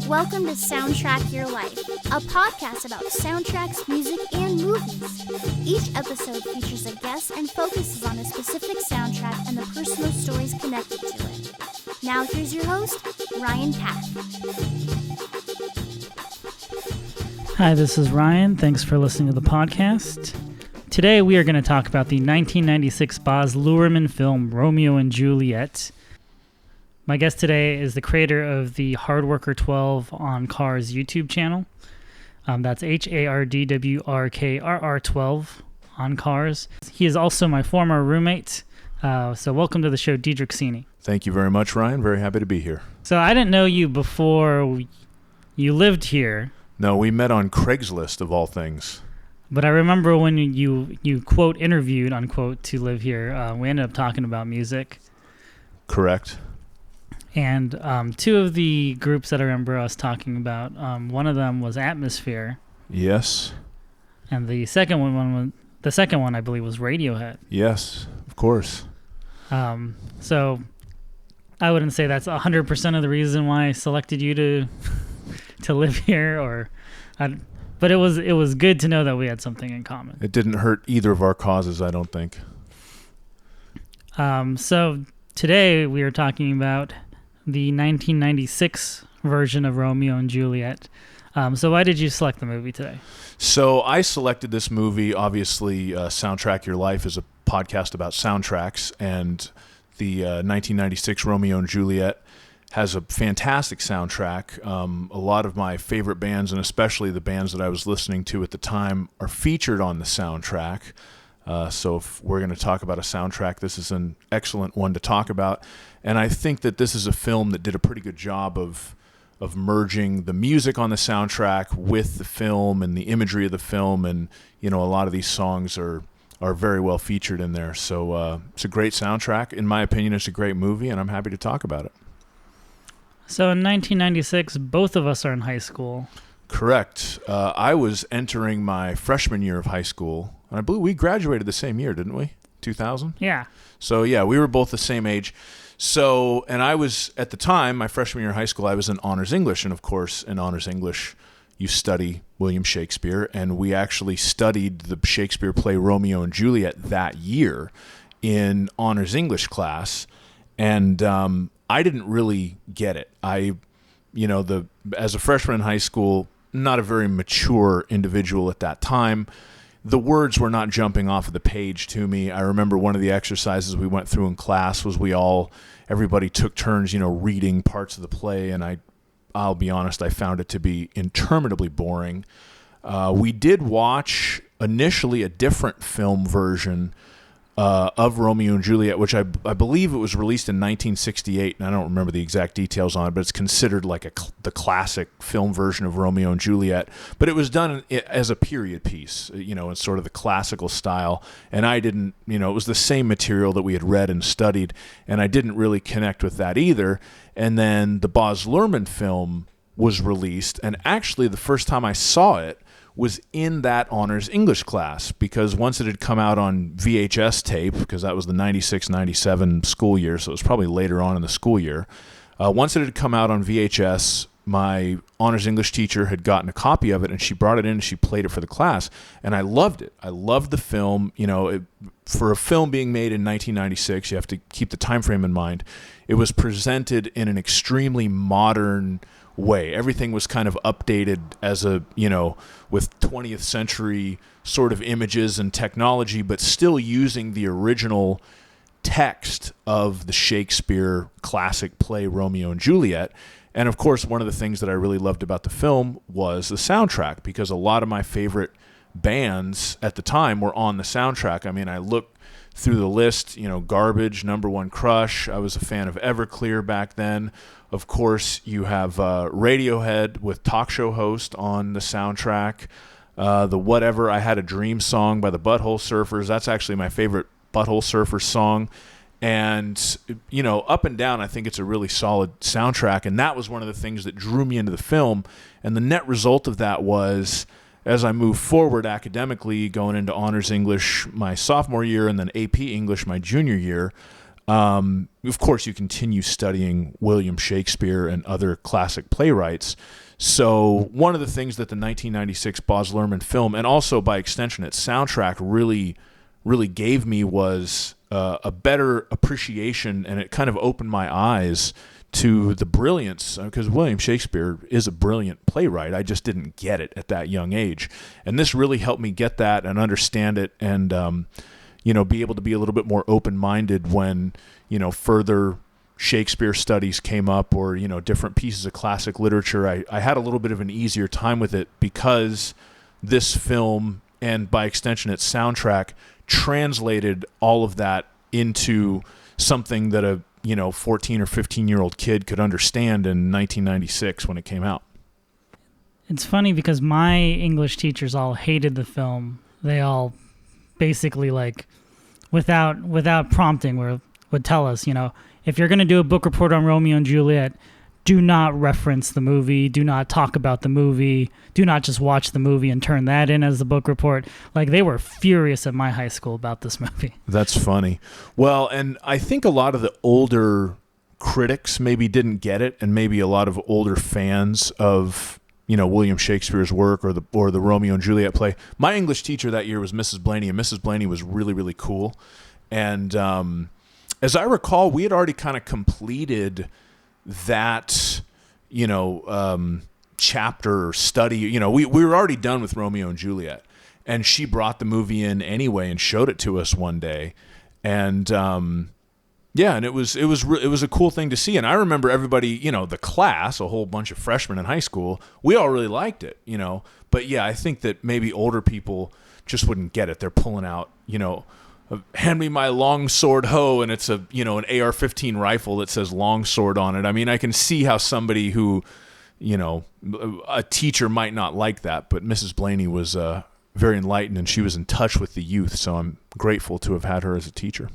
Welcome to Soundtrack Your Life, a podcast about soundtracks, music, and movies. Each episode features a guest and focuses on a specific soundtrack and the personal stories connected to it. Now here's your host, Ryan Pack. Hi, this is Ryan. Thanks for listening to the podcast. Today we are going to talk about the 1996 Baz Luhrmann film Romeo and Juliet. My guest today is the creator of the Hardworker 12 on Cars YouTube channel. That's HARDWRKRR 12 on Cars. He is also my former roommate. So welcome to the show, Dietrich Seney. Thank you very much, Ryan. Very happy to be here. So I didn't know you before you lived here. No, we met on Craigslist of all things. But I remember when you quote interviewed, unquote, to live here, we ended up talking about music. Correct. And two of the groups that I remember us talking about, one of them was Atmosphere. Yes. And the second one I believe was Radiohead. Yes, of course. So I wouldn't say that's 100% of the reason why I selected you to live here, but it was good to know that we had something in common. It didn't hurt either of our causes, I don't think. So today we are talking about the 1996 version of Romeo and Juliet. So why did you select the movie today? So I selected this movie, obviously, Soundtrack Your Life is a podcast about soundtracks, and the 1996 Romeo and Juliet has a fantastic soundtrack. A lot of my favorite bands, and especially the bands that I was listening to at the time, are featured on the soundtrack. So if we're going to talk about a soundtrack, this is an excellent one to talk about. And I think that this is a film that did a pretty good job of merging the music on the soundtrack with the film and the imagery of the film. And, you know, a lot of these songs are very well featured in there. So it's a great soundtrack. In my opinion, it's a great movie, and I'm happy to talk about it. So in 1996, both of us are in high school. Correct. I was entering my freshman year of high school. And I believe we graduated the same year, didn't we? 2000? Yeah. So, yeah, we were both the same age. So, and I was, at the time, my freshman year of high school, I was in Honors English. And, of course, in Honors English, you study William Shakespeare. And we actually studied the Shakespeare play Romeo and Juliet that year in Honors English class. And I didn't really get it. As a freshman in high school, not a very mature individual at that time, the words were not jumping off of the page to me. I remember one of the exercises we went through in class was everybody took turns, reading parts of the play, and I'll be honest, I found it to be interminably boring. We did watch initially a different film version of Romeo and Juliet, which I believe it was released in 1968, and I don't remember the exact details on it, but it's considered like the classic film version of Romeo and Juliet. But it was done as a period piece, in sort of the classical style, and I didn't, it was the same material that we had read and studied, and I didn't really connect with that either. And then the Baz Luhrmann film was released, and actually the first time I saw it was in that Honors English class, because once it had come out on VHS tape, because that was the 96-97 school year, so it was probably later on in the school year. Once it had come out on VHS, my Honors English teacher had gotten a copy of it, and she brought it in and she played it for the class, and I loved it. I loved the film. For a film being made in 1996, you have to keep the time frame in mind. It was presented in an extremely modern way. Everything was kind of updated as with 20th century sort of images and technology, but still using the original text of the Shakespeare classic play Romeo and Juliet. And of course, one of the things that I really loved about the film was the soundtrack, because a lot of my favorite bands at the time were on the soundtrack. I mean, I look through the list, Garbage, Number One Crush. I was a fan of Everclear back then. Of course, you have Radiohead with Talk Show Host on the soundtrack. The Whatever I Had a Dream song by the Butthole Surfers. That's actually my favorite Butthole Surfers song. And, up and down, I think it's a really solid soundtrack. And that was one of the things that drew me into the film. And the net result of that was, as I moved forward academically, going into honors English my sophomore year and then AP English my junior year, of course, you continue studying William Shakespeare and other classic playwrights. So one of the things that the 1996 Baz Luhrmann film, and also by extension its soundtrack, really gave me was a better appreciation, and it kind of opened my eyes to the brilliance, because William Shakespeare is a brilliant playwright. I just didn't get it at that young age. And this really helped me get that and understand it, and be able to be a little bit more open-minded when, further Shakespeare studies came up, or, different pieces of classic literature. I had a little bit of an easier time with it because this film, and by extension its soundtrack, translated all of that into something that a 14 or 15-year-old kid could understand in 1996 when it came out. It's funny because my English teachers all hated the film. They all basically, without prompting, would tell us, if you're going to do a book report on Romeo and Juliet, do not reference the movie, do not talk about the movie, do not just watch the movie and turn that in as the book report. They were furious at my high school about this movie. That's funny. Well, and I think a lot of the older critics maybe didn't get it, and maybe a lot of older fans of William Shakespeare's work or the Romeo and Juliet play. My English teacher that year was Mrs. Blaney, and Mrs. Blaney was really, really cool. And as I recall, we had already kind of completed that, chapter or study. We were already done with Romeo and Juliet, and she brought the movie in anyway and showed it to us one day. And and it was a cool thing to see. And I remember everybody, the class, a whole bunch of freshmen in high school, we all really liked it, But yeah, I think that maybe older people just wouldn't get it. They're pulling out, hand me my long sword hoe, and it's an AR-15 rifle that says long sword on it. I mean, I can see how somebody who, a teacher might not like that, but Mrs. Blaney was very enlightened, and she was in touch with the youth, so I'm grateful to have had her as a teacher.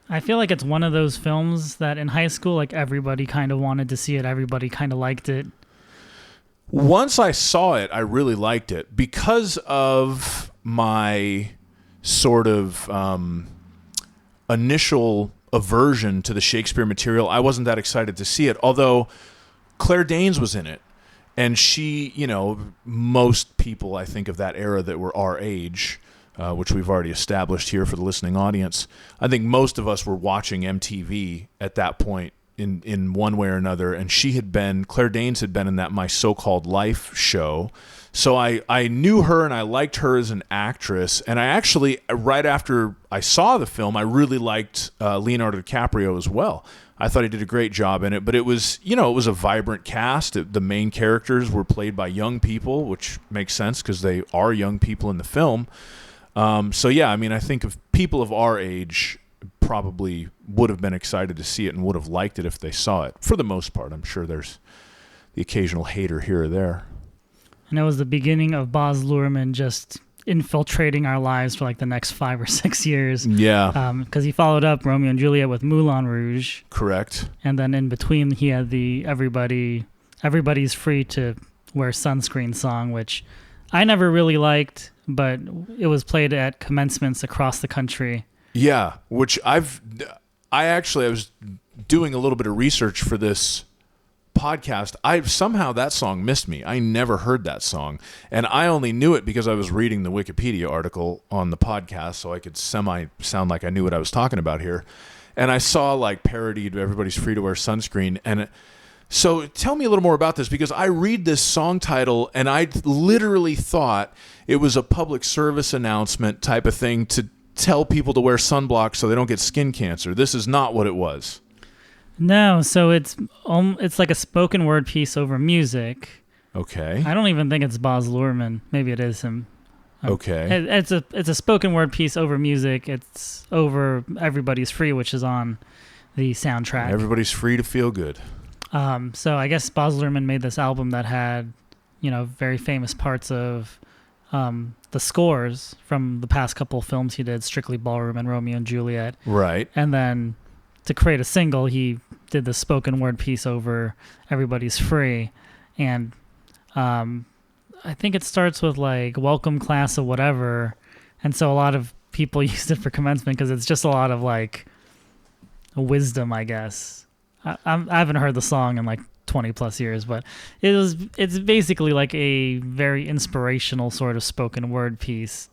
I feel like it's one of those films that in high school, everybody kind of wanted to see it, everybody kind of liked it. Once I saw it, I really liked it because of my sort of initial aversion to the Shakespeare material. I wasn't that excited to see it, although Claire Danes was in it, and she, most people I think of that era that were our age, which we've already established here for the listening audience, I think most of us were watching MTV at that point in one way or another, and Claire Danes had been in that My So-Called Life show. So I knew her, and I liked her as an actress. And I actually, right after I saw the film, I really liked Leonardo DiCaprio as well. I thought he did a great job in it. But it was, it was a vibrant cast. The main characters were played by young people, which makes sense because they are young people in the film. So yeah, I mean, I think of people of our age probably would have been excited to see it and would have liked it if they saw it. For the most part, I'm sure there's the occasional hater here or there. And it was the beginning of Baz Luhrmann just infiltrating our lives for the next 5 or 6 years. Yeah. Because he followed up Romeo and Juliet with Moulin Rouge. Correct. And then in between, he had the Everybody's Free to Wear Sunscreen song, which I never really liked, but it was played at commencements across the country. Yeah, which I was doing a little bit of research for this podcast. Somehow that song missed me. I never heard that song, and I only knew it because I was reading the Wikipedia article on the podcast, so I could sound like I knew what I was talking about here. And I saw parodied "Everybody's Free to Wear Sunscreen," and so tell me a little more about this, because I read this song title and I literally thought it was a public service announcement type of thing to tell people to wear sunblock so they don't get skin cancer. This is not what it was. No, so it's like a spoken word piece over music. Okay. I don't even think it's Baz Luhrmann. Maybe it is him. Okay. It's a spoken word piece over music. It's over Everybody's Free, which is on the soundtrack. Everybody's free to feel good. So I guess Baz Luhrmann made this album that had, very famous parts of the scores from the past couple of films he did, Strictly Ballroom and Romeo and Juliet. Right. And then to create a single, he did the spoken word piece over Everybody's Free. And I think it starts with like welcome class of whatever, and so a lot of people used it for commencement because it's just a lot of like wisdom, I guess. I haven't heard the song in like 20 plus years, but it's basically like a very inspirational sort of spoken word piece.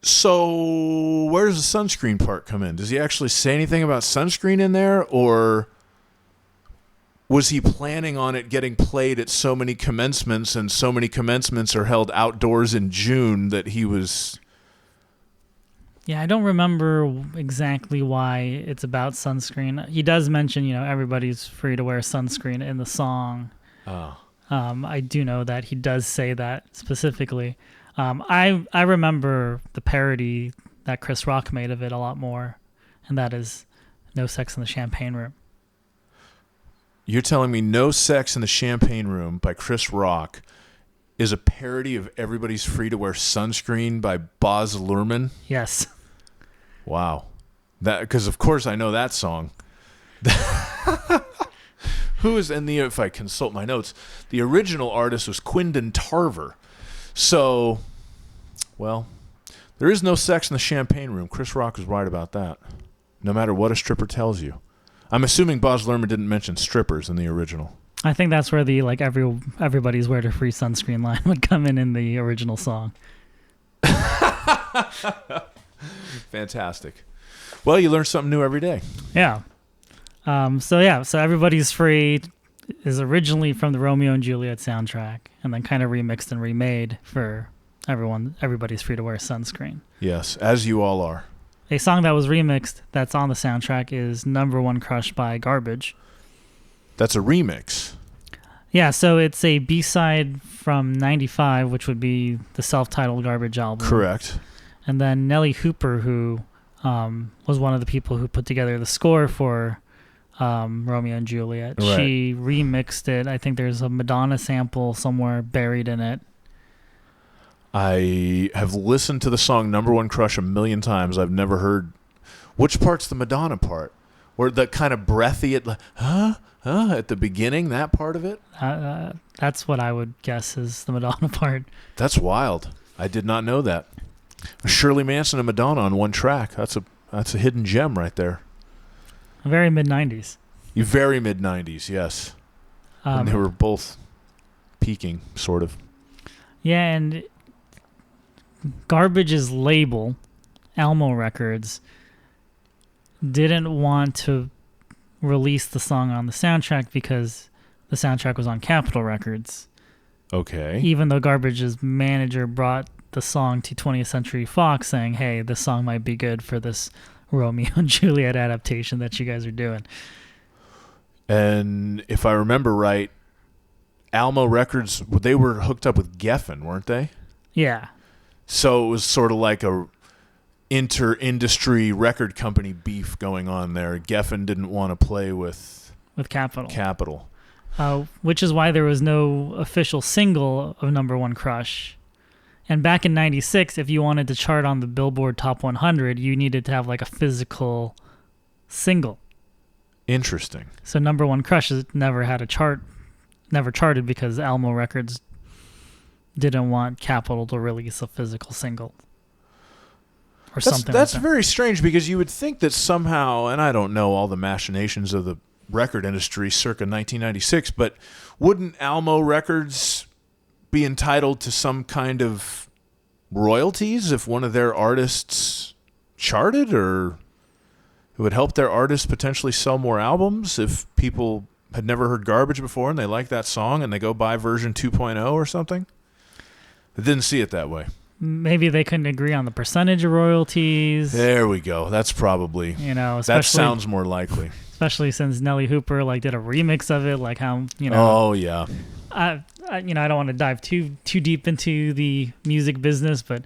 So where does the sunscreen part come in? Does he actually say anything about sunscreen in there, or was he planning on it getting played at so many commencements, and so many commencements are held outdoors in June that he was... Yeah, I don't remember exactly why it's about sunscreen. He does mention, everybody's free to wear sunscreen in the song. Oh. I do know that he does say that specifically. I remember the parody that Chris Rock made of it a lot more, and that is No Sex in the Champagne Room. You're telling me No Sex in the Champagne Room by Chris Rock is a parody of Everybody's Free to Wear Sunscreen by Baz Luhrmann? Yes. Wow. Because, of course, I know that song. Who is in the... If I consult my notes, the original artist was Quindon Tarver. So, well, there is no sex in the Champagne Room. Chris Rock is right about that. No matter what a stripper tells you. I'm assuming Baz Luhrmann didn't mention strippers in the original. I think that's where the like everybody's wear to free sunscreen line would come in the original song. Fantastic. Well, you learn something new every day. Yeah. So Everybody's Free is originally from the Romeo and Juliet soundtrack, and then kind of remixed and remade for Everybody's Free to Wear Sunscreen. Yes, as you all are. A song that was remixed that's on the soundtrack is Number One Crush by Garbage. That's a remix. Yeah, so it's a B-side from 95, which would be the self-titled Garbage album. Correct. And then Nellie Hooper, who was one of the people who put together the score for Romeo and Juliet. Right. She remixed it. I think there's a Madonna sample somewhere buried in it. I have listened to the song Number One Crush a million times. I've never heard... Which part's the Madonna part? Or the kind of breathy at the beginning, that part of it? That's what I would guess is the Madonna part. That's wild. I did not know that. Shirley Manson and Madonna on one track. That's a hidden gem right there. Very mid-90s. You very mid-90s, yes. And they were both peaking, sort of. Yeah, and Garbage's label, Almo Records, didn't want to release the song on the soundtrack because the soundtrack was on Capitol Records. Okay. Even though Garbage's manager brought the song to 20th Century Fox saying, hey, this song might be good for this Romeo and Juliet adaptation that you guys are doing. And if I remember right, Almo Records, they were hooked up with Geffen, weren't they? Yeah. So it was sort of like a inter-industry record company beef going on there. Geffen didn't want to play with Capitol. Which is why there was no official single of Number One Crush. And back in 96, if you wanted to chart on the Billboard Top 100, you needed to have like a physical single. Interesting. So Number One Crush never charted because Almo Records didn't want Capitol to release a physical single. Or something That's like that. very strange because you would think that somehow, and I don't know all the machinations of the record industry circa 1996, but wouldn't Almo Records be entitled to some kind of royalties if one of their artists charted, or it would help their artists potentially sell more albums if people had never heard Garbage before and they like that song and they go buy version 2.0 or something? I didn't see it that way. Maybe they couldn't agree on the percentage of royalties. There we go. That's probably, that sounds more likely. Especially since Nellie Hooper did a remix of it, Oh yeah. I don't want to dive too deep into the music business, but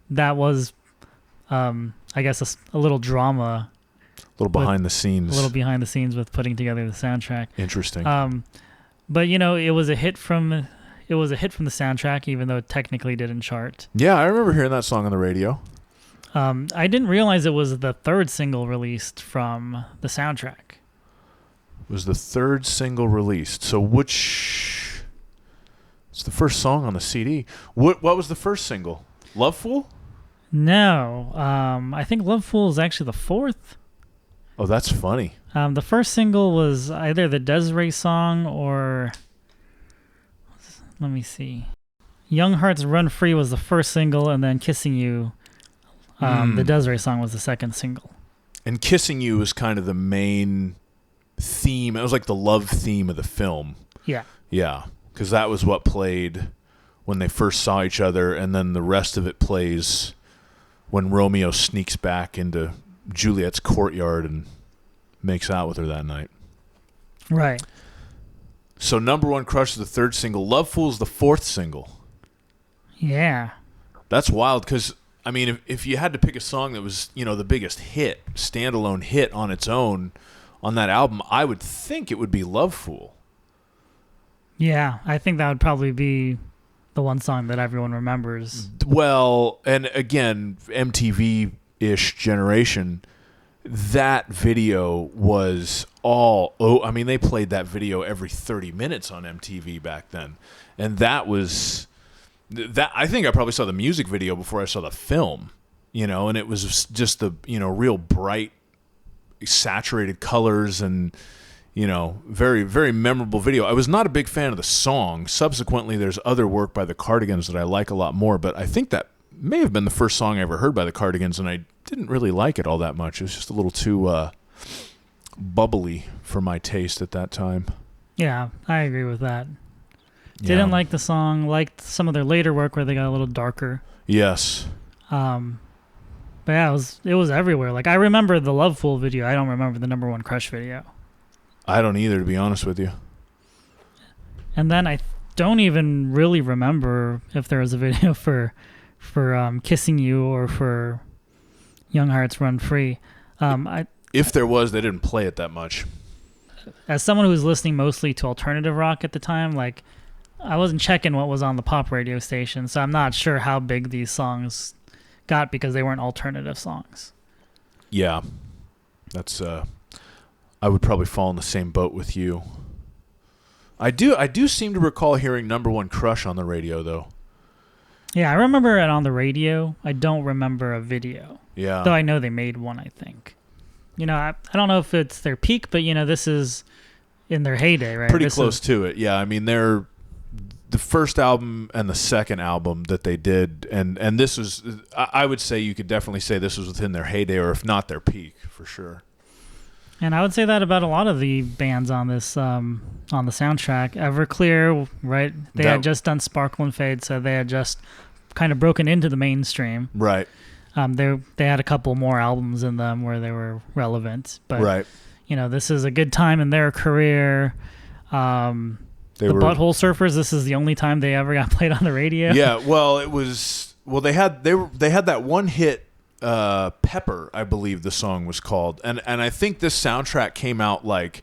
that was, I guess, a little drama. A little behind the scenes. A little behind the scenes with putting together the soundtrack. Interesting. But it was a hit from the soundtrack, even though it technically didn't chart. Yeah, I remember hearing that song on the radio. I didn't realize it was the third single released from the soundtrack. It was the third single released. So It's the first song on the CD. What was the first single? Love Fool? No, I think Love Fool is actually the fourth. Oh, that's funny. The first single was either the Desiree song or, let me see, Young Hearts Run Free was the first single, and then Kissing You, the Desiree song, was the second single. And Kissing You was kind of the main theme. It was like the love theme of the film. Yeah. Yeah, because that was what played when they first saw each other, and then the rest of it plays when Romeo sneaks back into Juliet's courtyard and makes out with her that night. Right. So Number One Crush is the third single. Love Fool is the fourth single. Yeah. That's wild because, I mean, if you had to pick a song that was, the biggest hit, standalone hit on its own on that album, I would think it would be Love Fool. Yeah, I think that would probably be the one song that everyone remembers. Well, and again, MTV-ish generation, that video was they played that video every 30 minutes on MTV back then. And that was, I think I probably saw the music video before I saw the film, and it was just the, real bright, saturated colors and, very, very memorable video. I was not a big fan of the song. Subsequently, there's other work by the Cardigans that I like a lot more, but I think that may have been the first song I ever heard by the Cardigans, and I didn't really like it all that much. It was just a little too bubbly for my taste at that time. Yeah, I agree with that. Yeah. Didn't like the song, liked some of their later work where they got a little darker. Yes. But yeah, it was everywhere. Like, I remember the Love Fool video. I don't remember the Number One Crush video. I don't either, to be honest with you. And then I don't even really remember if there was a video for Kissing You or for Young Hearts Run Free. If there was, they didn't play it that much. As someone who was listening mostly to alternative rock at the time, like, I wasn't checking what was on the pop radio station, so I'm not sure how big these songs got because they weren't alternative songs. Yeah. That's I would probably fall in the same boat with you. I do seem to recall hearing Number One Crush on the radio, though. Yeah, I remember it on the radio. I don't remember a video. Yeah. Though I know they made one, I think. I don't know if it's their peak, but, this is in their heyday, right? Pretty close to it, yeah. I mean, they're the first album and the second album that they did, and this was, I would say you could definitely say this was within their heyday, or if not their peak, for sure. And I would say that about a lot of the bands on this on the soundtrack. Everclear, right? They had just done Sparkle and Fade, so they had just kind of broken into the mainstream. Right. They had a couple more albums in them where they were relevant, but right. This is a good time in their career. The Butthole Surfers. This is the only time they ever got played on the radio. Yeah. Well, it was. Well, they had that one hit. Pepper, I believe the song was called, and I think this soundtrack came out like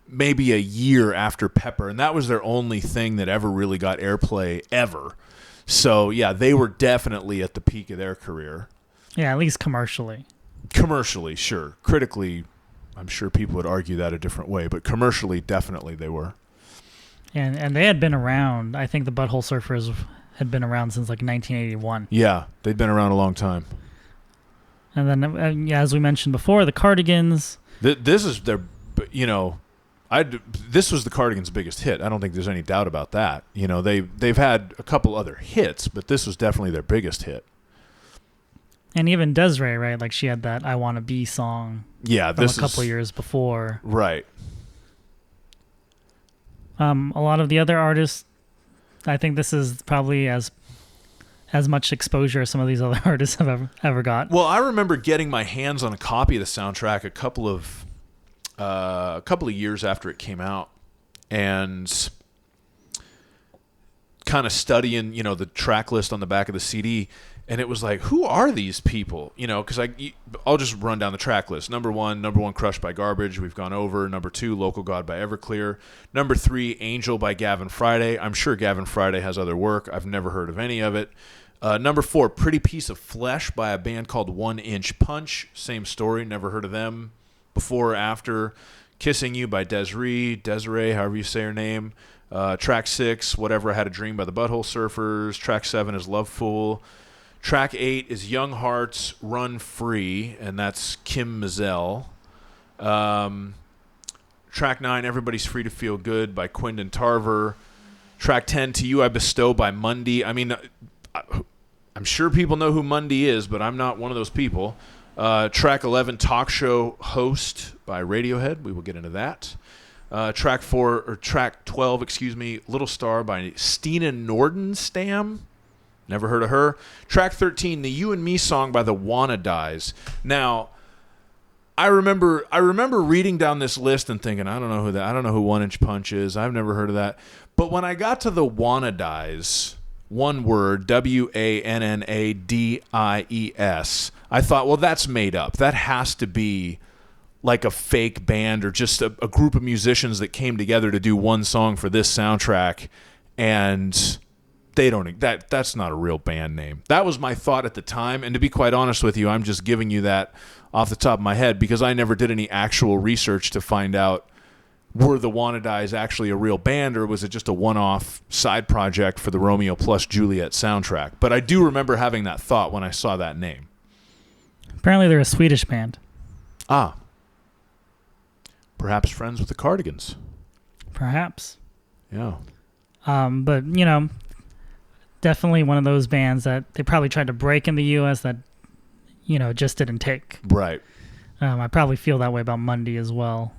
maybe a year after Pepper, and that was their only thing that ever really got airplay ever. So yeah, they were definitely at the peak of their career. Yeah, at least commercially. Commercially, sure. Critically, I'm sure people would argue that a different way, but commercially, definitely they were. And they had been around. I think the Butthole Surfers had been around since like 1981. Yeah, they'd been around a long time. And then, as we mentioned before, the Cardigans. This is their, this was the Cardigans' biggest hit. I don't think there's any doubt about that. They've had a couple other hits, but this was definitely their biggest hit. And even Desiree, right? Like, she had that "I Wanna Be" song. Yeah, from a couple years before. Right. A lot of the other artists, I think this is probably as much exposure as some of these other artists have ever got. Well, I remember getting my hands on a copy of the soundtrack a couple of years after it came out, and kind of studying, the track list on the back of the CD, and it was like, who are these people? Because I'll just run down the track list. Number one, Crush by Garbage. We've gone over. Number 2, Local God by Everclear. Number 3, Angel by Gavin Friday. I'm sure Gavin Friday has other work. I've never heard of any of it. Number 4, Pretty Piece of Flesh by a band called 1 Inch Punch. Same story, never heard of them before or after. Kissing You by Desiree, however you say her name. Track 6, Whatever I Had a Dream by the Butthole Surfers. Track 7 is Love Fool. Track 8 is Young Hearts, Run Free, and that's Kim Mazel. Track 9, Everybody's Free to Feel Good by Quindon Tarver. Track 10, To You I Bestow by Mundy. I mean, I'm sure people know who Mundy is, but I'm not one of those people. Track 11, Talk Show Host by Radiohead. We will get into that. Track 12, Little Star by Stina Nordenstam. Never heard of her. Track 13, The You and Me Song by the Wannadies. Now, I remember reading down this list and thinking, I don't know who 1 Inch Punch is. I've never heard of that. But when I got to the Wannadies, one word, Wannadies, I thought, well, that's made up. That has to be like a fake band or just a group of musicians that came together to do one song for this soundtrack, and that's not a real band name. That was my thought at the time, and to be quite honest with you, I'm just giving you that off the top of my head because I never did any actual research to find out were the Wannadies actually a real band or was it just a one-off side project for the Romeo plus Juliet soundtrack. But I do remember having that thought when I saw that name. Apparently they're a Swedish band. Ah. Perhaps friends with the Cardigans. Perhaps. Yeah. But, definitely one of those bands that they probably tried to break in the U.S. that, just didn't take. Right. I probably feel that way about Mundy as well.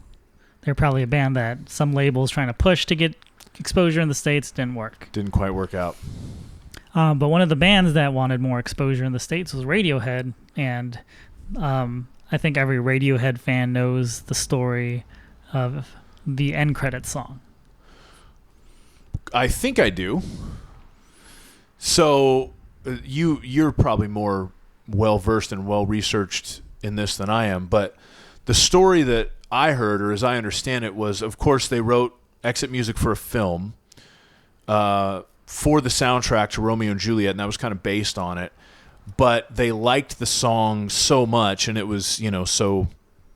They're probably a band that some labels trying to push to get exposure in the States didn't work. Didn't quite work out. But one of the bands that wanted more exposure in the States was Radiohead, and I think every Radiohead fan knows the story of the end credits song. I think I do. So you're probably more well-versed and well-researched in this than I am, but the story that I heard, or as I understand it, was, of course, they wrote exit music for a film for the soundtrack to Romeo and Juliet, and that was kind of based on it. But they liked the song so much, and it was, so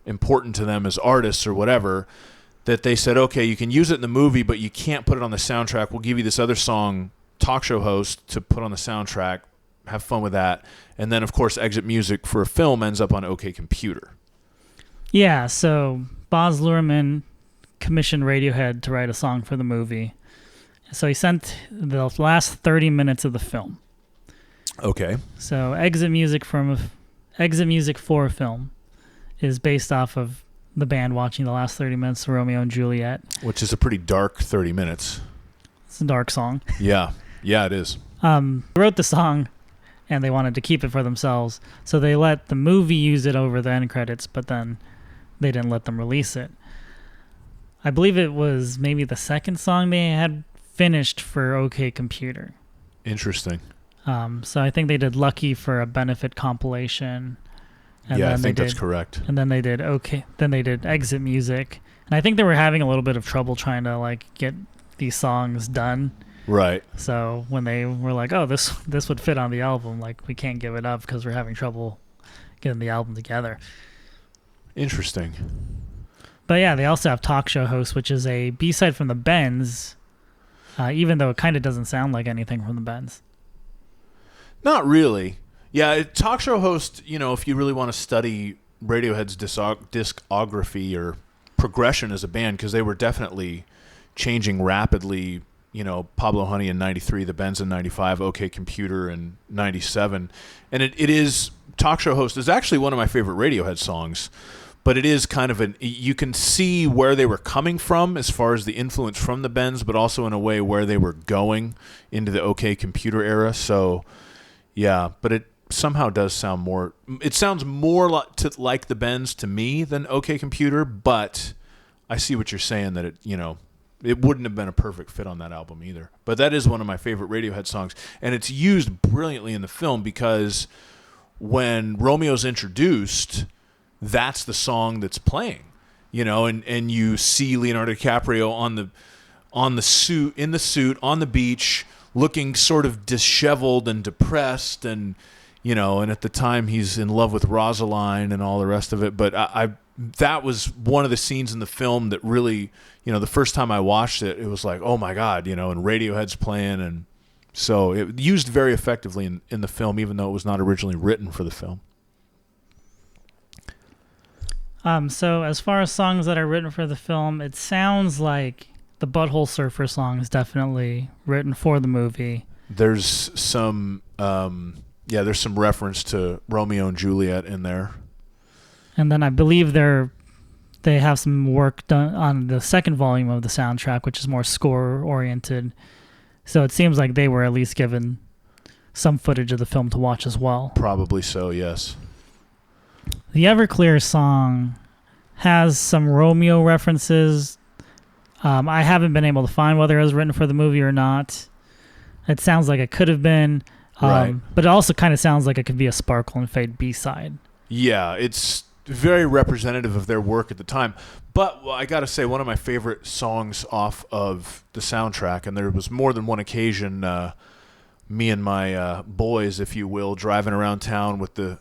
important to them as artists or whatever, that they said, okay, you can use it in the movie, but you can't put it on the soundtrack. We'll give you this other song, Talk Show Host, to put on the soundtrack. Have fun with that. And then, of course, exit music for a film ends up on OK Computer. Yeah, so Baz Luhrmann commissioned Radiohead to write a song for the movie. So he sent the last 30 minutes of the film. Okay. So exit music for a film is based off of the band watching the last 30 minutes of Romeo and Juliet. Which is a pretty dark 30 minutes. It's a dark song. Yeah. Yeah, it is. They wrote the song, and they wanted to keep it for themselves. So they let the movie use it over the end credits, but then they didn't let them release it. I believe it was maybe the second song they had finished for OK Computer. Interesting. So I think they did Lucky for a benefit compilation. And yeah, then I think that's correct. And then they did Then they did exit music. And I think they were having a little bit of trouble trying to get these songs done. Right. So when they were like, oh, this would fit on the album, we can't give it up because we're having trouble getting the album together. Interesting. But yeah, they also have Talk Show Host, which is a B-side from the Bends, even though it kind of doesn't sound like anything from the Bends. Not really. Yeah, Talk Show Host, if you really want to study Radiohead's discography or progression as a band, because they were definitely changing rapidly, Pablo Honey in 93, the Bends in 95, OK Computer in 97. And it is, Talk Show Host is actually one of my favorite Radiohead songs, but it is kind of you can see where they were coming from as far as the influence from the Bends, but also in a way where they were going into the OK Computer era. So, yeah, but it somehow does sound more, it sounds more like the Bends to me than OK Computer, but I see what you're saying that it wouldn't have been a perfect fit on that album either. But that is one of my favorite Radiohead songs. And it's used brilliantly in the film because when Romeo's introduced, that's the song that's playing. And you see Leonardo DiCaprio in the suit on the beach, looking sort of disheveled and depressed, and and at the time he's in love with Rosaline and all the rest of it. But that was one of the scenes in the film that really, the first time I watched it, it was like, oh my God, and Radiohead's playing. And so it used very effectively in the film, even though it was not originally written for the film. So as far as songs that are written for the film, it sounds like the Butthole Surfer song is definitely written for the movie. There's some, there's some reference to Romeo and Juliet in there. And then I believe they have some work done on the second volume of the soundtrack, which is more score oriented. So it seems like they were at least given some footage of the film to watch as well. Probably so, yes. The Everclear song has some Romeo references. I haven't been able to find whether it was written for the movie or not. It sounds like it could have been, right. But it also kind of sounds like it could be a Sparkle and Fade B-side. Yeah, it's very representative of their work at the time. But I got to say, one of my favorite songs off of the soundtrack, and there was more than one occasion, me and my boys, if you will, driving around town with the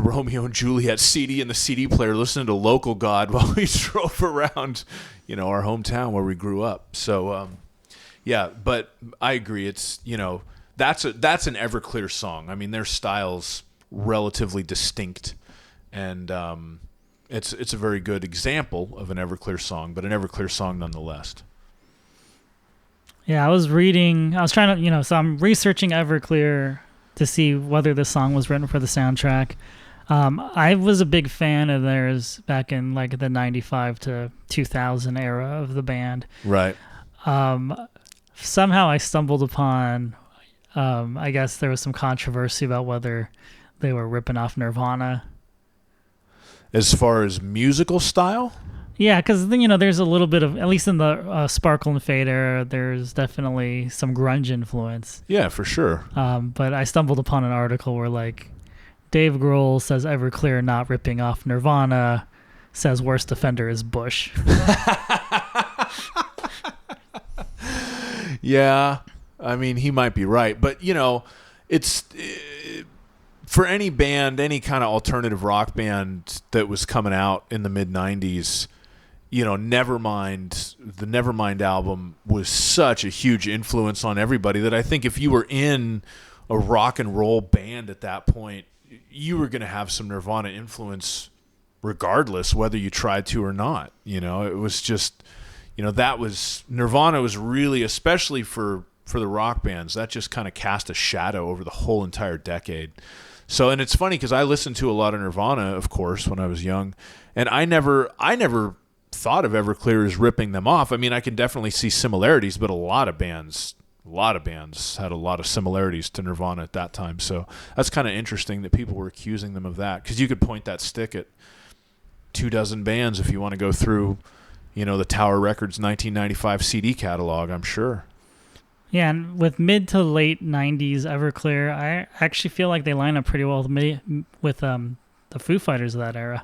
Romeo and Juliet CD and the CD player, listening to Local God while we drove around, our hometown where we grew up. So, but I agree. It's, that's an Everclear song. I mean, their style's relatively distinct. And it's a very good example of an Everclear song, but an Everclear song nonetheless. Yeah, I was trying to, so I'm researching Everclear to see whether this song was written for the soundtrack. I was a big fan of theirs back in like the 95 to 2000 era of the band. Right. Somehow I stumbled upon, I guess there was some controversy about whether they were ripping off Nirvana. As far as musical style? Yeah, because there's a little bit of, at least in the Sparkle and Fade era, there's definitely some grunge influence. Yeah, for sure. But I stumbled upon an article where Dave Grohl says Everclear not ripping off Nirvana, says worst offender is Bush. Yeah, I mean, he might be right. But, it's... for any band, any kind of alternative rock band that was coming out in the mid-90s, Nevermind, the Nevermind album was such a huge influence on everybody that I think if you were in a rock and roll band at that point, you were going to have some Nirvana influence regardless whether you tried to or not. It was just, that was, Nirvana was really, especially for the rock bands, that just kind of cast a shadow over the whole entire decade. So, and it's funny because I listened to a lot of Nirvana, of course, when I was young, and I never thought of Everclear as ripping them off. I mean, I can definitely see similarities, but a lot of bands had a lot of similarities to Nirvana at that time. So that's kind of interesting that people were accusing them of that, because you could point that stick at 24 bands if you want to go through, the Tower Records 1995 CD catalog, I'm sure. Yeah, and with mid to late 90s Everclear, I actually feel like they line up pretty well with the Foo Fighters of that era.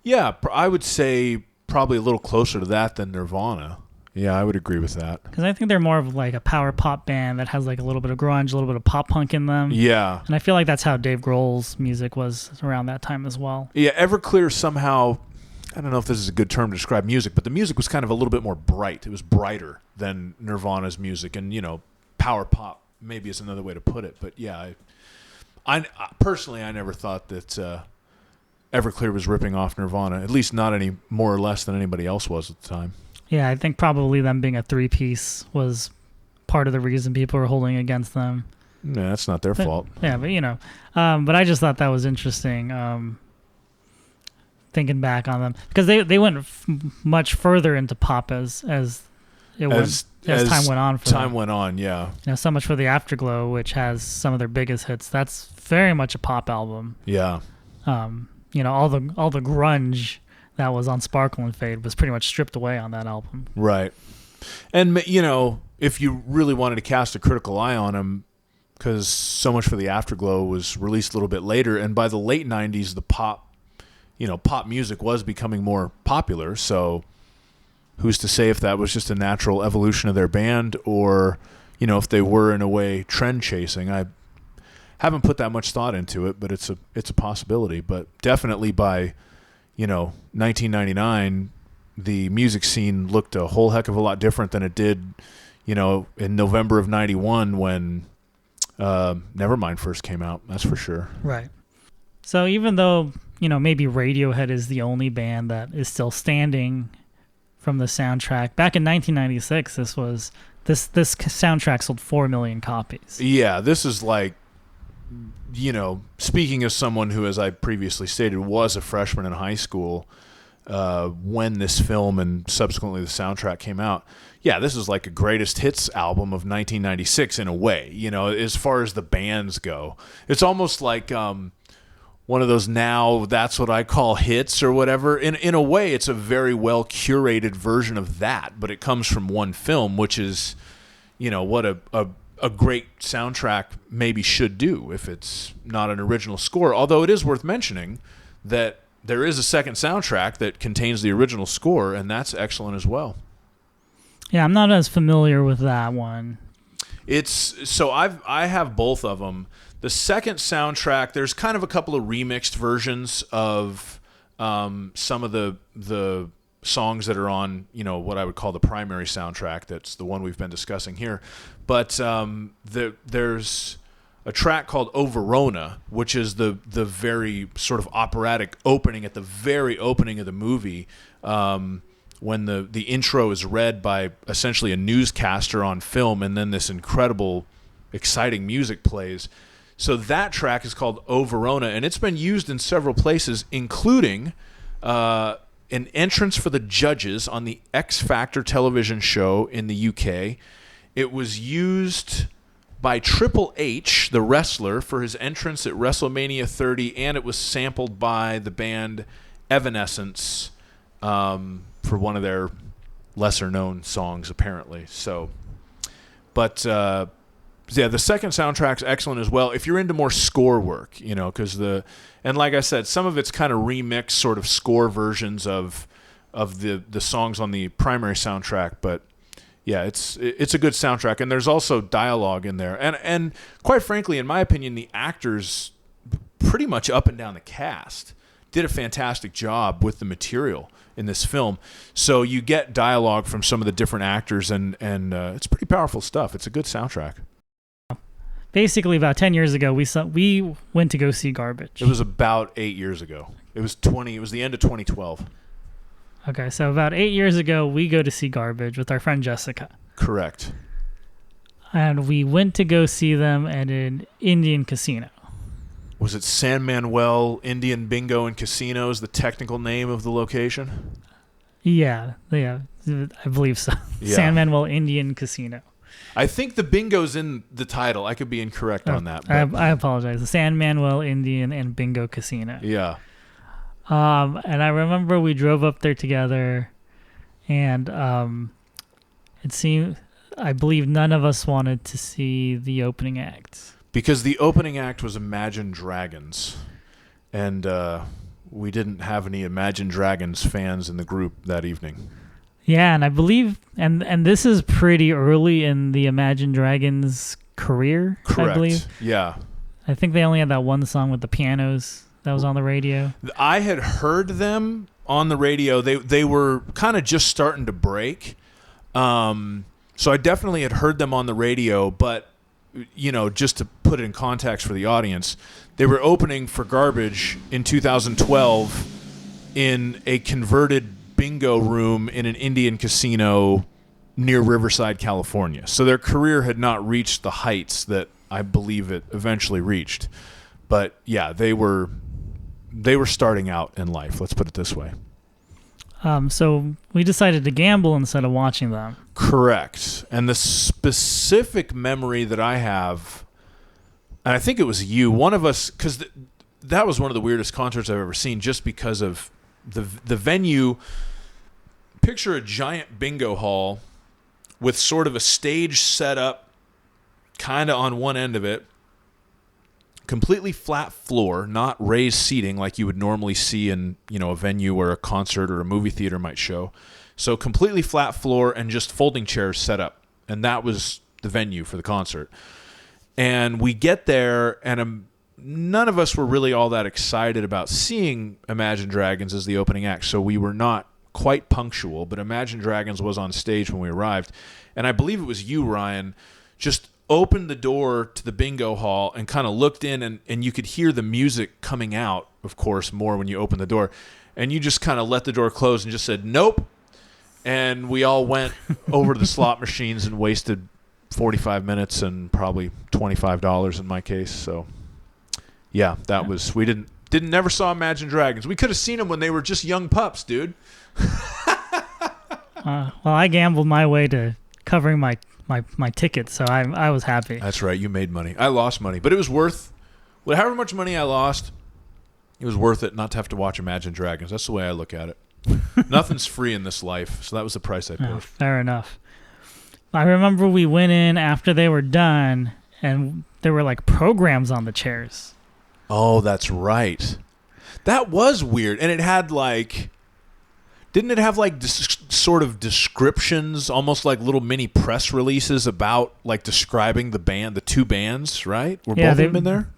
Yeah, I would say probably a little closer to that than Nirvana. Yeah, I would agree with that. Because I think they're more of like a power pop band that has like a little bit of grunge, a little bit of pop punk in them. Yeah. And I feel like that's how Dave Grohl's music was around that time as well. Yeah, Everclear somehow, I don't know if this is a good term to describe music, but the music was kind of a little bit more bright. It was brighter than Nirvana's music, and power pop maybe is another way to put it. But yeah, I personally never thought that Everclear was ripping off Nirvana, at least not any more or less than anybody else was at the time. Yeah, I think probably them being a three-piece was part of the reason people were holding against them. Yeah, that's not their fault. Yeah, but but I just thought that was interesting. Thinking back on them, because they went much further into pop as time went on. Went on, yeah. So much for the Afterglow, which has some of their biggest hits. That's very much a pop album. Yeah. All the grunge that was on Sparkle and Fade was pretty much stripped away on that album. Right. And if you really wanted to cast a critical eye on them, because So Much for the Afterglow was released a little bit later, and by the late 90s, the pop music was becoming more popular. So who's to say if that was just a natural evolution of their band, or, if they were in a way trend chasing. I haven't put that much thought into it, but it's a possibility. But definitely by, 1999, the music scene looked a whole heck of a lot different than it did, in November of 91 when Nevermind first came out. That's for sure. Right. So even though, maybe Radiohead is the only band that is still standing from the soundtrack, back in 1996, this soundtrack sold 4 million copies. Yeah, this is like, speaking as someone who, as I previously stated, was a freshman in high school when this film and subsequently the soundtrack came out. Yeah, this is like a greatest hits album of 1996 in a way, as far as the bands go. It's almost like one of those now that's what I call hits or whatever. In a way, it's a very well curated version of that, but it comes from one film, which is, what a great soundtrack maybe should do if it's not an original score. Although it is worth mentioning that there is a second soundtrack that contains the original score, and that's excellent as well. Yeah, I'm not as familiar with that one. I have both of them. The second soundtrack, there's kind of a couple of remixed versions of some of the songs that are on, what I would call the primary soundtrack. That's the one we've been discussing here. But there's a track called O Verona, which is the very sort of operatic opening at the very opening of the movie, when the intro is read by essentially a newscaster on film, and then this incredible, exciting music plays. So that track is called O Verona, and it's been used in several places, including an entrance for the judges on the X Factor television show in the UK. It was used by Triple H, the wrestler, for his entrance at WrestleMania 30, and it was sampled by the band Evanescence for one of their lesser-known songs, apparently. So, but yeah, the second soundtrack's excellent as well. If you're into more score work, because and like I said, some of it's kind of remixed sort of score versions of the songs on the primary soundtrack, but yeah, it's a good soundtrack, and there's also dialogue in there, and quite frankly, in my opinion, the actors, pretty much up and down the cast, did a fantastic job with the material in this film. So you get dialogue from some of the different actors, and it's pretty powerful stuff. It's a good soundtrack. Basically, about 10 years ago, we went to go see Garbage. It was about 8 years ago. It was the end of 2012. Okay, so about 8 years ago, we go to see Garbage with our friend Jessica. Correct. And we went to go see them at an Indian casino. Was it San Manuel Indian Bingo and Casino is the technical name of the location? Yeah, I believe so. Yeah. San Manuel Indian Casino. I think the bingo's in the title. I could be incorrect on that. But I apologize. The San Manuel Indian and Bingo Casino. Yeah. And I remember we drove up there together, and it seemed, I believe none of us wanted to see the opening act. Because the opening act was Imagine Dragons, and we didn't have any Imagine Dragons fans in the group that evening. Yeah, and I believe, and this is pretty early in the Imagine Dragons career. Correct. I believe. Yeah. I think they only had that one song with the pianos that was on the radio. I had heard them on the radio. They were kind of just starting to break. So I definitely had heard them on the radio, but just to put it in context for the audience, they were opening for Garbage in 2012 in a converted bingo room in an Indian casino near Riverside, California. So their career had not reached the heights that I believe it eventually reached. But yeah, they were starting out in life, let's put it this way. So we decided to gamble instead of watching them. Correct. And the specific memory that I have, and I think it was you, one of us, because that was one of the weirdest concerts I've ever seen, just because of the venue. Picture a giant bingo hall with sort of a stage set up kind of on one end of it, completely flat floor, not raised seating like you would normally see in, a venue where a concert or a movie theater might show. So completely flat floor and just folding chairs set up. And that was the venue for the concert. And we get there, and none of us were really all that excited about seeing Imagine Dragons as the opening act, so we were not quite punctual, but Imagine Dragons was on stage when we arrived. And I believe it was you, Ryan, just opened the door to the bingo hall and kind of looked in, and you could hear the music coming out, of course, more when you open the door. And you just kind of let the door close and just said, nope. And we all went over to the slot machines and wasted 45 minutes and probably $25 in my case. So, yeah, that was, we never saw Imagine Dragons. We could have seen them when they were just young pups, dude. Well, I gambled my way to covering my ticket, so I was happy. That's right. You made money. I lost money, but it was worth, however much money I lost, it was worth it not to have to watch Imagine Dragons. That's the way I look at it. Nothing's free in this life, so that was the price I paid. Oh, fair enough. I remember we went in after they were done, and there were like programs on the chairs. Oh, that's right. That was weird. And it had didn't it have sort of descriptions, almost like little mini press releases about like describing the band, the two bands, right? Were both of them in there?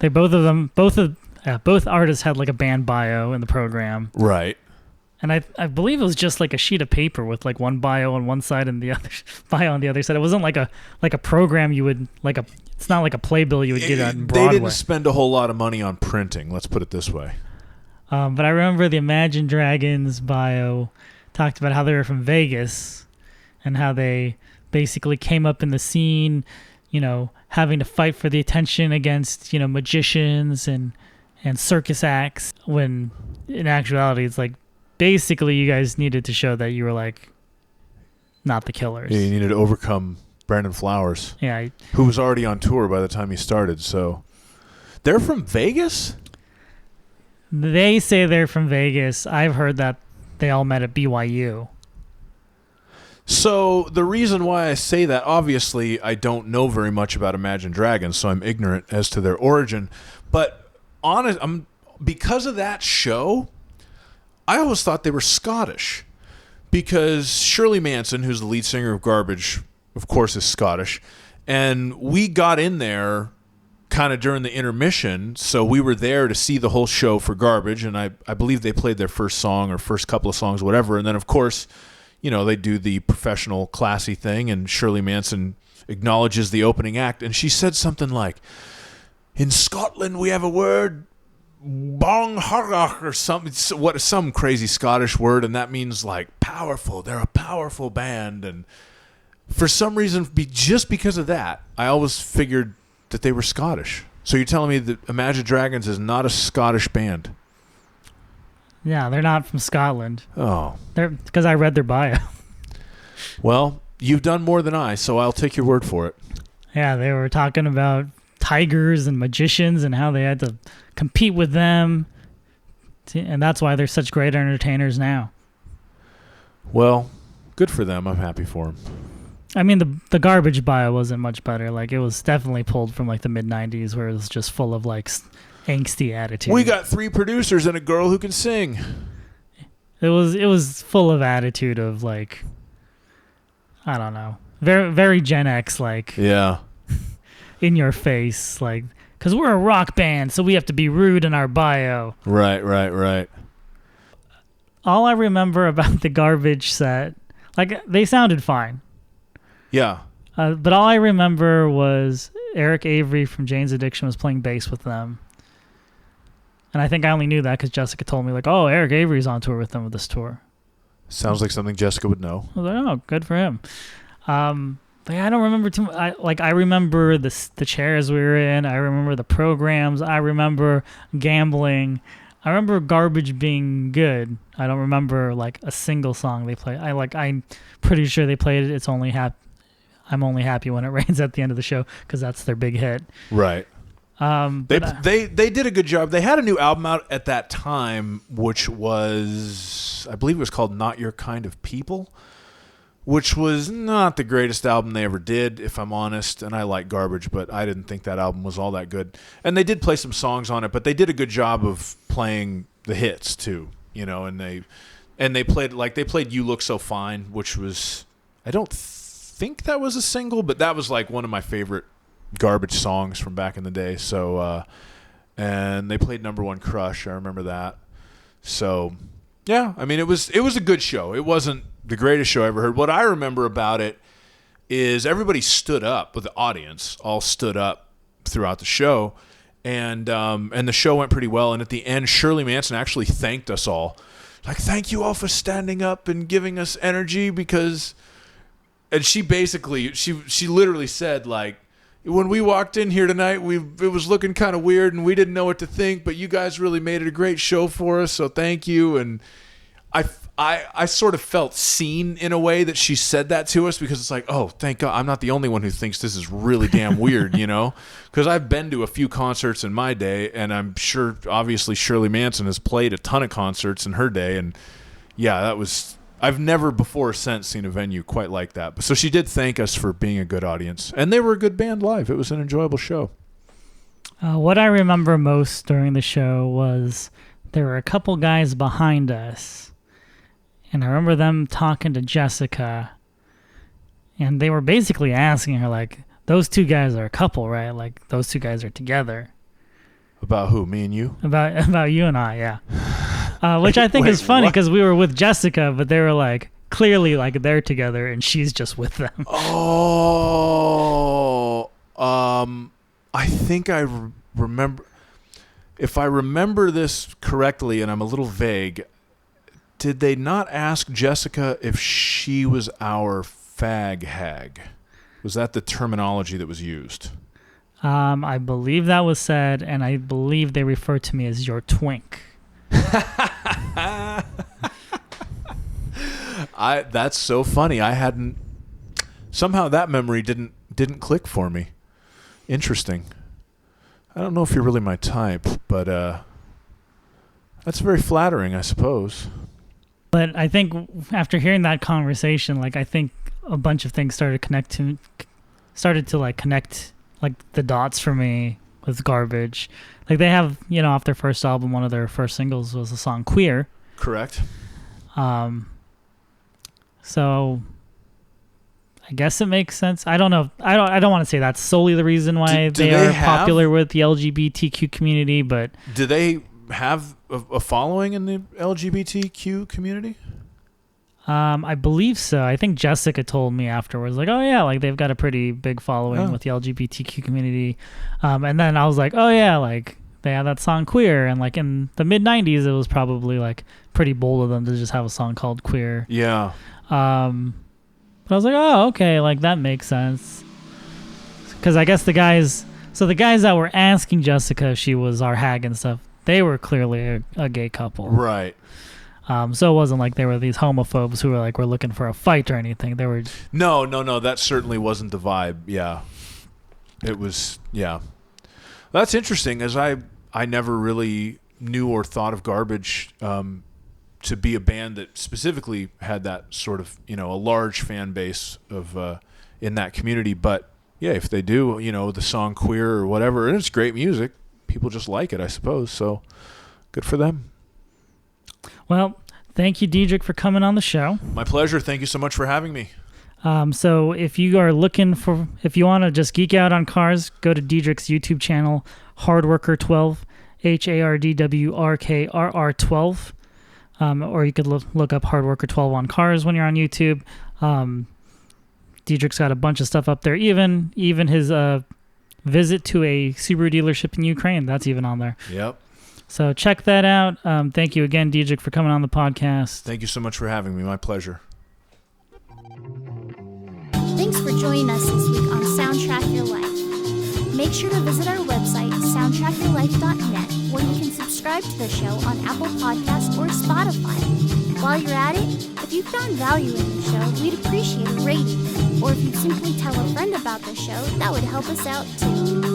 Both artists had like a band bio in the program. Right. And I believe it was just like a sheet of paper with like one bio on one side and the other bio on the other side. It wasn't like a program you would it's not like a playbill you would get on Broadway. They didn't spend a whole lot of money on printing, let's put it this way. But I remember the Imagine Dragons bio talked about how they were from Vegas and how they basically came up in the scene, having to fight for the attention against, magicians and circus acts, when in actuality it's like basically you guys needed to show that you were like not the Killers. Yeah, you needed to overcome Brandon Flowers. Yeah. Who was already on tour by the time he started, so they're from Vegas? They say they're from Vegas. I've heard that they all met at BYU. So the reason why I say that, obviously I don't know very much about Imagine Dragons, so I'm ignorant as to their origin. But because of that show, I always thought they were Scottish. Because Shirley Manson, who's the lead singer of Garbage, of course is Scottish. And we got in there kind of during the intermission, so we were there to see the whole show for Garbage, and I believe they played their first song or first couple of songs, whatever, and then of course, they do the professional classy thing, and Shirley Manson acknowledges the opening act, and she said something like, in Scotland we have a word, bong hargach, or some crazy Scottish word, and that means like powerful. They're a powerful band, and for some reason, just because of that, I always figured that they were Scottish. So you're telling me that Imagine Dragons is not a Scottish band? Yeah, they're not from Scotland. Oh. They're because I read their bio. Well, you've done more than I, so I'll take your word for it. Yeah, they were talking about tigers and magicians and how they had to compete with them. And that's why they're such great entertainers now. Well, good for them. I'm happy for them. I mean, the Garbage bio wasn't much better. Like, it was definitely pulled from like the mid-90s, where it was just full of like angsty attitude. We got 3 producers and a girl who can sing. It was full of attitude of like, I don't know, very very Gen X, like, yeah, in your face, like, because we're a rock band, so we have to be rude in our bio. Right. All I remember about the Garbage set, like, they sounded fine. Yeah. But all I remember was Eric Avery from Jane's Addiction was playing bass with them. And I think I only knew that because Jessica told me, like, oh, Eric Avery's on tour with them with this tour. Sounds like something Jessica would know. I was like, oh, good for him. But yeah, I don't remember too much. I remember the chairs we were in. I remember the programs. I remember gambling. I remember Garbage being good. I don't remember like a single song they played. I'm pretty sure they played It's Only I'm Only Happy When It Rains at the end of the show because that's their big hit. Right. They did a good job. They had a new album out at that time, which was, I believe it was called Not Your Kind of People, which was not the greatest album they ever did, if I'm honest. And I like Garbage, but I didn't think that album was all that good. And they did play some songs on it, but they did a good job of playing the hits too, and they played You Look So Fine, which was, I don't think that was a single, but that was like one of my favorite Garbage songs from back in the day. So and they played Number One Crush. I remember that. So, yeah, I mean, it was a good show. It wasn't the greatest show I ever heard. What I remember about it is everybody stood up, with the audience all stood up throughout the show, and the show went pretty well. And at the end, Shirley Manson actually thanked us all, like, thank you all for standing up and giving us energy, because, and she basically, she literally said, like, when we walked in here tonight, it was looking kind of weird and we didn't know what to think, but you guys really made it a great show for us, so thank you. And I sort of felt seen in a way that she said that to us, because it's like, oh, thank God, I'm not the only one who thinks this is really damn weird, you know? Because I've been to a few concerts in my day, and I'm sure, obviously, Shirley Manson has played a ton of concerts in her day, and yeah, I've never before or since seen a venue quite like that. So she did thank us for being a good audience, and they were a good band live. It was an enjoyable show. What I remember most during the show was there were a couple guys behind us, and I remember them talking to Jessica, and they were basically asking her, like, those two guys are a couple, right? Like, those two guys are together. About who? Me and you? About you and I, yeah. Which I think is funny, because we were with Jessica, but they were, like, clearly, like, they're together, and she's just with them. Oh, I think I remember. If I remember this correctly, and I'm a little vague, did they not ask Jessica if she was our fag hag? Was that the terminology that was used? I believe that was said, and I believe they referred to me as your twink. That's so funny. I hadn't, somehow that memory didn't click for me. Interesting. I don't know if you're really my type, but that's very flattering, I suppose. But I think after hearing that conversation, like, I think a bunch of things started to connect like the dots for me with Garbage. Like, they have, you know, off their first album, one of their first singles was the song Queer. Correct. So I guess it makes sense. I don't know. I don't want to say that's solely the reason why they are popular with the LGBTQ community, but do they have a following in the LGBTQ community? I believe so. I think Jessica told me afterwards, like, oh yeah, like, they've got a pretty big following with the LGBTQ community. And then I was like, oh yeah, like, they have that song Queer, and like in the mid 90s, it was probably like pretty bold of them to just have a song called Queer. Yeah. But I was like, oh, okay, like, that makes sense. Because I guess the guys that were asking Jessica if she was our hag and stuff, they were clearly a gay couple. Right. So it wasn't like they were these homophobes who were like, we're looking for a fight or anything. They were... No. That certainly wasn't the vibe. Yeah. It was, yeah. That's interesting, as I never really knew or thought of Garbage to be a band that specifically had that sort of, you know, a large fan base of in that community. But yeah, if they do, you know, the song Queer or whatever, and it's great music, people just like it, I suppose. So want for them. Well, thank you, Dietrich, for coming on the show. My pleasure. Thank you so much for having me. So if you want to just geek out on cars, go to Dietrich's YouTube channel, Hardworker12, HARDWRKRR12. Or you could look up Hardworker12 on cars when you're on YouTube. Dietrich's got a bunch of stuff up there. Even his visit to a Subaru dealership in Ukraine, that's even on there. Yep. So check that out. Thank you again, Dietrich, for coming on the podcast. Thank you so much for having me. My pleasure. Thanks for joining us this week on Soundtrack Your Life. Make sure to visit our website, soundtrackyourlife.net, where you can subscribe to the show on Apple Podcasts or Spotify. While you're at it, if you found value in the show, we'd appreciate a rating. Or if you'd simply tell a friend about the show, that would help us out too.